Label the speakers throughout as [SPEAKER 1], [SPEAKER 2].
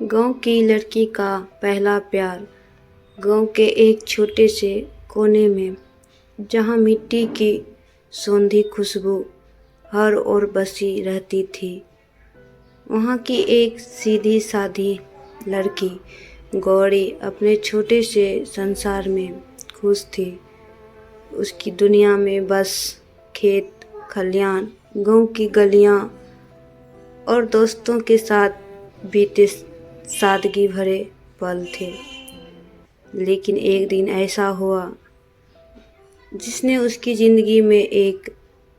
[SPEAKER 1] गांव की लड़की का पहला प्यार। गांव के एक छोटे से कोने में, जहां मिट्टी की सौंधी खुशबू हर ओर बसी रहती थी, वहां की एक सीधी सादी लड़की गौरी अपने छोटे से संसार में खुश थी। उसकी दुनिया में बस खेत खलियान, गांव की गलियां और दोस्तों के साथ बीते सादगी भरे पल थे। लेकिन एक दिन ऐसा हुआ जिसने उसकी ज़िंदगी में एक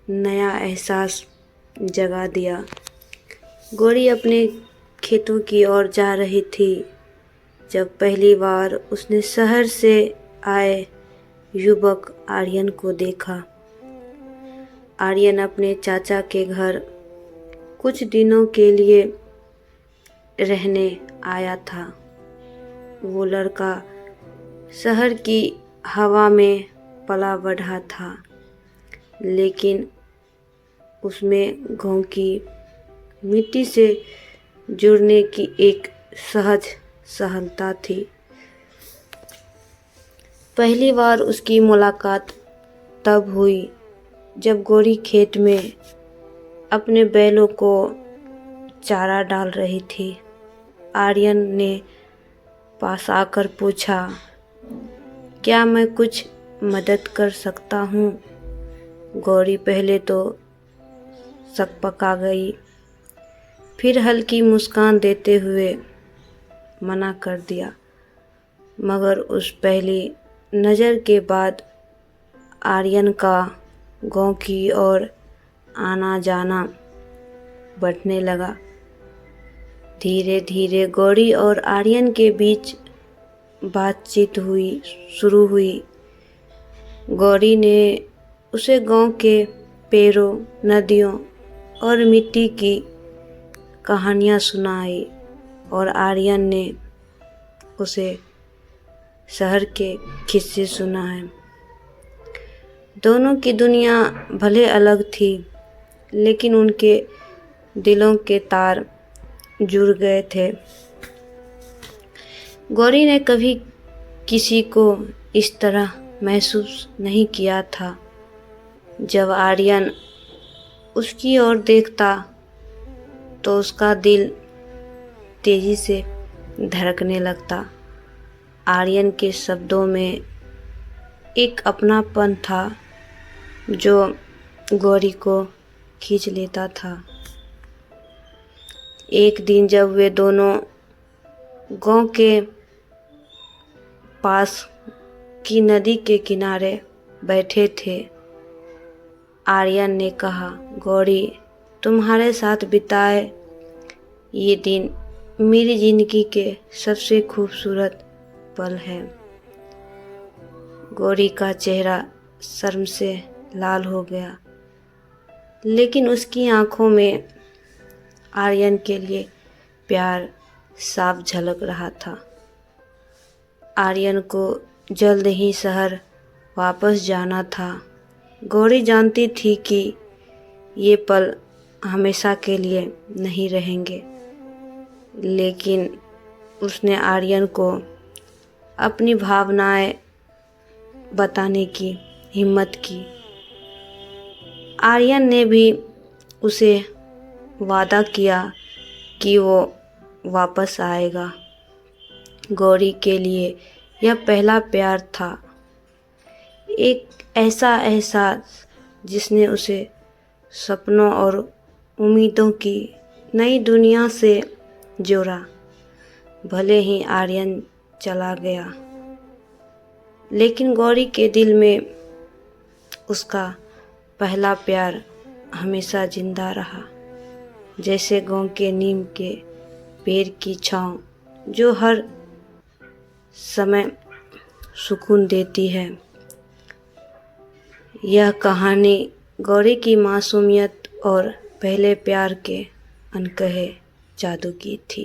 [SPEAKER 1] नया एहसास जगा दिया। गौरी अपने खेतों की ओर जा रही थी जब पहली बार उसने शहर से आए युवक आर्यन को देखा। आर्यन अपने चाचा के घर कुछ दिनों के लिए रहने आया था। वो लड़का शहर की हवा में पला बढ़ा था, लेकिन उसमें गांव की मिट्टी से जुड़ने की एक सहज सहलता थी। पहली बार उसकी मुलाकात तब हुई जब गौरी खेत में अपने बैलों को चारा डाल रही थी। आर्यन ने पास आकर पूछा, क्या मैं कुछ मदद कर सकता हूँ? गौरी पहले तो सकपका गई, फिर हल्की मुस्कान देते हुए मना कर दिया। मगर उस पहली नज़र के बाद आर्यन का गांव की ओर आना जाना बढ़ने लगा। धीरे धीरे गौरी और आर्यन के बीच बातचीत शुरू हुई। गौरी ने उसे गांव के पेड़ों, नदियों और मिट्टी की कहानियाँ सुनाई और आर्यन ने उसे शहर के किस्से सुनाए। दोनों की दुनिया भले अलग थी, लेकिन उनके दिलों के तार जुड़ गए थे। गौरी ने कभी किसी को इस तरह महसूस नहीं किया था। जब आर्यन उसकी ओर देखता तो उसका दिल तेजी से धड़कने लगता। आर्यन के शब्दों में एक अपनापन था जो गौरी को खींच लेता था। एक दिन जब वे दोनों गांव के पास की नदी के किनारे बैठे थे, आर्यन ने कहा, गौरी, तुम्हारे साथ बिताए ये दिन मेरी ज़िंदगी के सबसे खूबसूरत पल है। गौरी का चेहरा शर्म से लाल हो गया, लेकिन उसकी आंखों में आर्यन के लिए प्यार साफ झलक रहा था। आर्यन को जल्द ही शहर वापस जाना था। गौरी जानती थी कि ये पल हमेशा के लिए नहीं रहेंगे, लेकिन उसने आर्यन को अपनी भावनाएं बताने की हिम्मत की। आर्यन ने भी उसे वादा किया कि वो वापस आएगा। गौरी के लिए यह पहला प्यार था, एक ऐसा एहसास जिसने उसे सपनों और उम्मीदों की नई दुनिया से जोड़ा। भले ही आर्यन चला गया, लेकिन गौरी के दिल में उसका पहला प्यार हमेशा जिंदा रहा, जैसे गांव के नीम के पेड़ की छांव जो हर समय सुकून देती है। यह कहानी गौरी की मासूमियत और पहले प्यार के अनकहे जादू की थी।